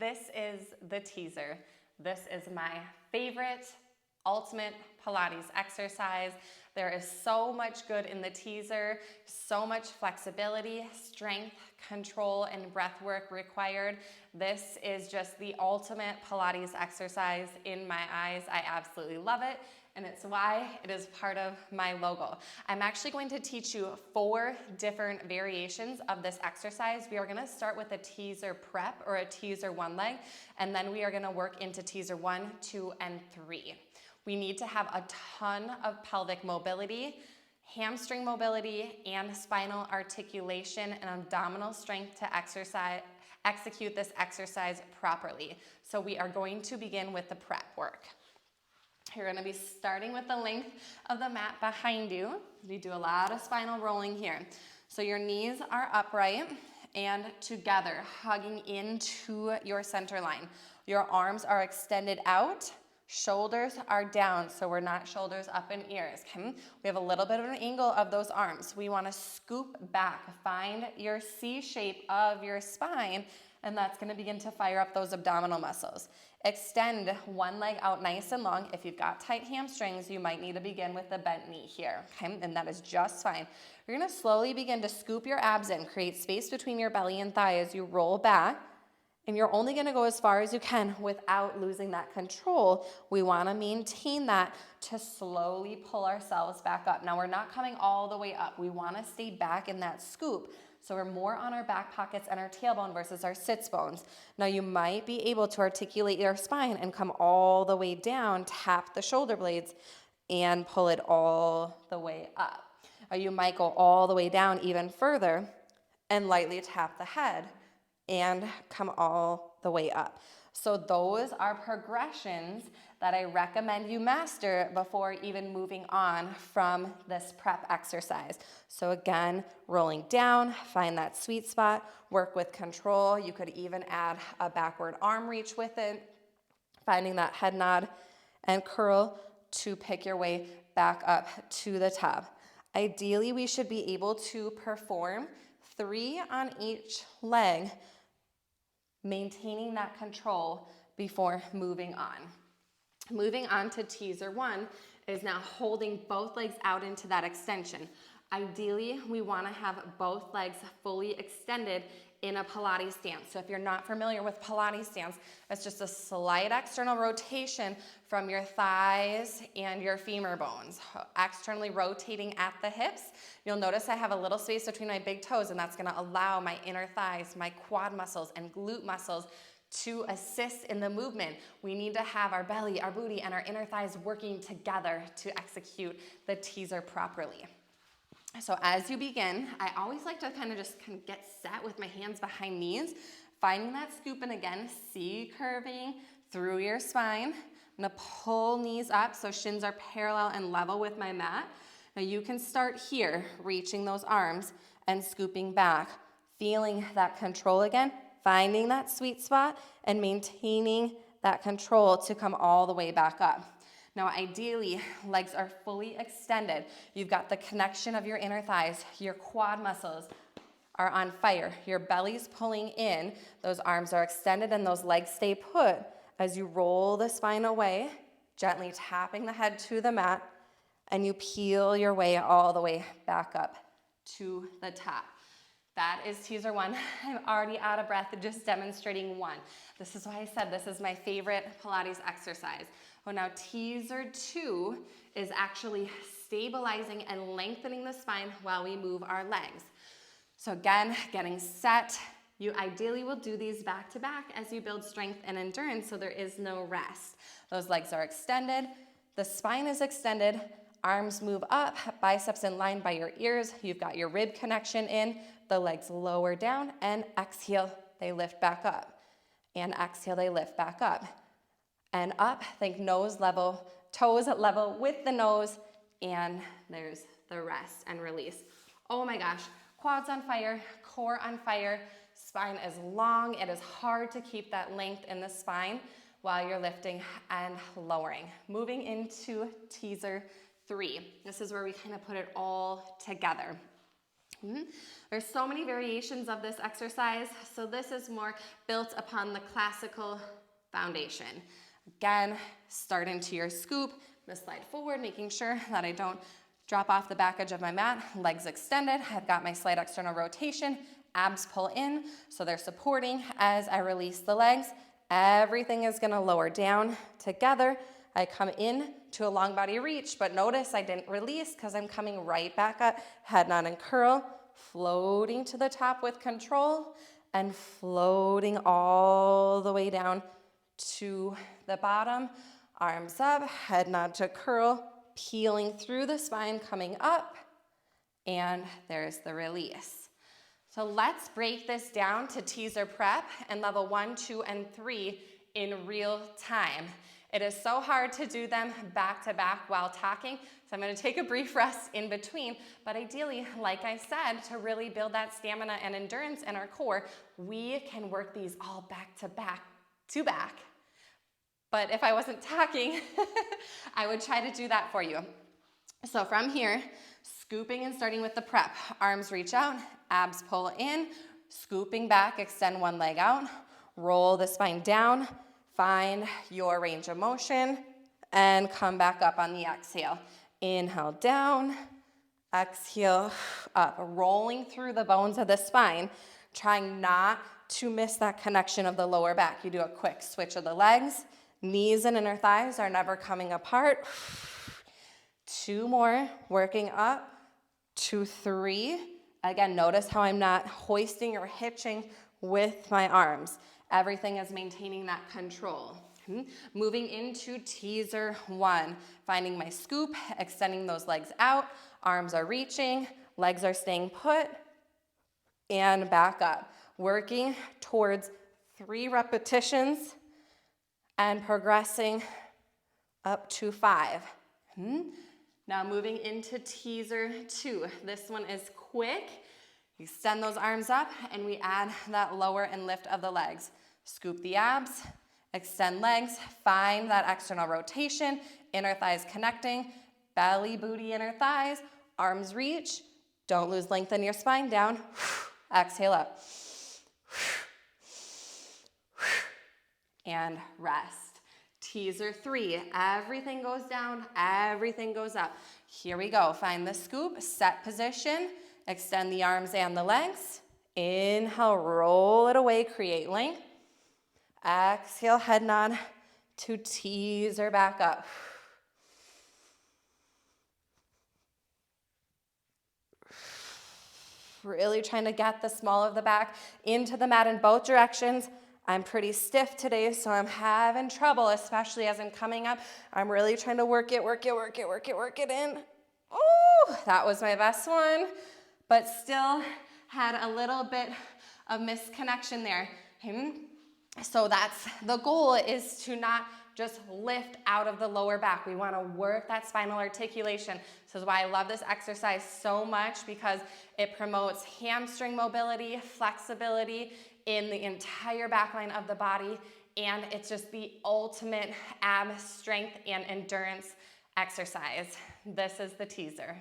This is the teaser. This is my favorite ultimate Pilates exercise. There is so much good in the teaser, so much flexibility, strength, control, and breath work required. This is just the ultimate Pilates exercise in my eyes. I absolutely love it, and it's why it is part of my logo. I'm actually going to teach you 4 different variations of this exercise. We are gonna start with a teaser prep or a teaser one leg, and then we are gonna work into teaser 1, 2, and 3. We need to have a ton of pelvic mobility, hamstring mobility, and spinal articulation and abdominal strength to execute this exercise properly. So we are going to begin with the prep work. You're gonna be starting with the length of the mat behind you. You do a lot of spinal rolling here. So your knees are upright and together, hugging into your center line. Your arms are extended out. Shoulders are down, so we're not shoulders up in ears. Okay? We have a little bit of an angle of those arms. We want to scoop back, find your C shape of your spine, and that's going to begin to fire up those abdominal muscles. Extend one leg out nice and long. If you've got tight hamstrings, you might need to begin with the bent knee here, okay? And that is just fine. You're going to slowly begin to scoop your abs in, create space between your belly and thigh as you roll back. And you're only gonna go as far as you can without losing that control. We wanna maintain that to slowly pull ourselves back up. Now we're not coming all the way up. We wanna stay back in that scoop. So we're more on our back pockets and our tailbone versus our sits bones. Now you might be able to articulate your spine and come all the way down, tap the shoulder blades, and pull it all the way up. Or you might go all the way down even further and lightly tap the head and come all the way up. So those are progressions that I recommend you master before even moving on from this prep exercise. So again, rolling down, find that sweet spot, work with control. You could even add a backward arm reach with it, finding that head nod and curl to pick your way back up to the top. Ideally, we should be able to perform 3 on each leg, maintaining that control before moving on. Moving on to teaser 1 is now holding both legs out into that extension. Ideally, we want to have both legs fully extended in a Pilates stance. So if you're not familiar with Pilates stance, it's just a slight external rotation from your thighs and your femur bones, externally rotating at the hips. You'll notice I have a little space between my big toes, and that's gonna allow my inner thighs, my quad muscles, and glute muscles to assist in the movement. We need to have our belly, our booty, and our inner thighs working together to execute the teaser properly. So as you begin, I always like to kind of get set with my hands behind knees, finding that scoop, and again, C curving through your spine. I'm gonna pull knees up so shins are parallel and level with my mat. Now you can start here, reaching those arms and scooping back, feeling that control again, finding that sweet spot and maintaining that control to come all the way back up. Now, ideally, legs are fully extended. You've got the connection of your inner thighs. Your quad muscles are on fire. Your belly's pulling in. Those arms are extended and those legs stay put as you roll the spine away, gently tapping the head to the mat, and you peel your way all the way back up to the top. That is teaser 1. I'm already out of breath just demonstrating 1. This is why I said this is my favorite Pilates exercise. Well, now teaser 2 is actually stabilizing and lengthening the spine while we move our legs. So again, getting set. You ideally will do these back to back as you build strength and endurance, so there is no rest. Those legs are extended, the spine is extended, arms move up, biceps in line by your ears. You've got your rib connection in, the legs lower down, and exhale, they lift back up. And exhale, they lift back up. And up, think nose level, toes level with the nose, and there's the rest and release. Oh my gosh, quads on fire, core on fire, spine is long. It is hard to keep that length in the spine while you're lifting and lowering. Moving into teaser 3. This is where we kind of put it all together. There's so many variations of this exercise, so this is more built upon the classical foundation. Again, start into your scoop. I'm gonna slide forward, making sure that I don't drop off the back edge of my mat, legs extended. I've got my slight external rotation, abs pull in, so they're supporting as I release the legs. Everything is gonna lower down together. I come in to a long body reach, but notice I didn't release because I'm coming right back up, head nod and curl, floating to the top with control, and floating all the way down to the bottom. Arms up, head nod to curl, peeling through the spine, coming up, and there's the release. So let's break this down to teaser prep and level 1, 2, and 3 in real time. It is so hard to do them back to back while talking, so I'm gonna take a brief rest in between, but ideally, like I said, to really build that stamina and endurance in our core, we can work these all back to back to back. But if I wasn't talking, I would try to do that for you. So from here, scooping and starting with the prep. Arms reach out, abs pull in, scooping back, extend one leg out, roll the spine down, find your range of motion, and come back up on the exhale. Inhale down, exhale up, rolling through the bones of the spine, trying not to miss that connection of the lower back. You do a quick switch of the legs. Knees and inner thighs are never coming apart. 2 more, working up to 3. Again, notice how I'm not hoisting or hitching with my arms. Everything is maintaining that control. Moving into teaser 1, finding my scoop, extending those legs out, arms are reaching, legs are staying put, and back up. Working towards 3 repetitions and progressing up to 5. Now moving into teaser 2. This one is quick. Extend those arms up and we add that lower and lift of the legs. Scoop the abs, extend legs, find that external rotation, inner thighs connecting, belly, booty, inner thighs, arms reach. Don't lose length in your spine, down. Exhale up. And rest. Teaser 3, everything goes down, everything goes up. Here we go, find the scoop, set position, extend the arms and the legs. Inhale, roll it away, create length. Exhale, head nod to teaser back up. Really trying to get the small of the back into the mat in both directions. I'm pretty stiff today, so I'm having trouble, especially as I'm coming up. I'm really trying to work it in. Oh, that was my best one, but still had a little bit of misconnection there. So that's the goal, is to not just lift out of the lower back. We want to work that spinal articulation. This is why I love this exercise so much, because it promotes hamstring mobility, flexibility in the entire back line of the body, and it's just the ultimate ab strength and endurance exercise. This is the teaser.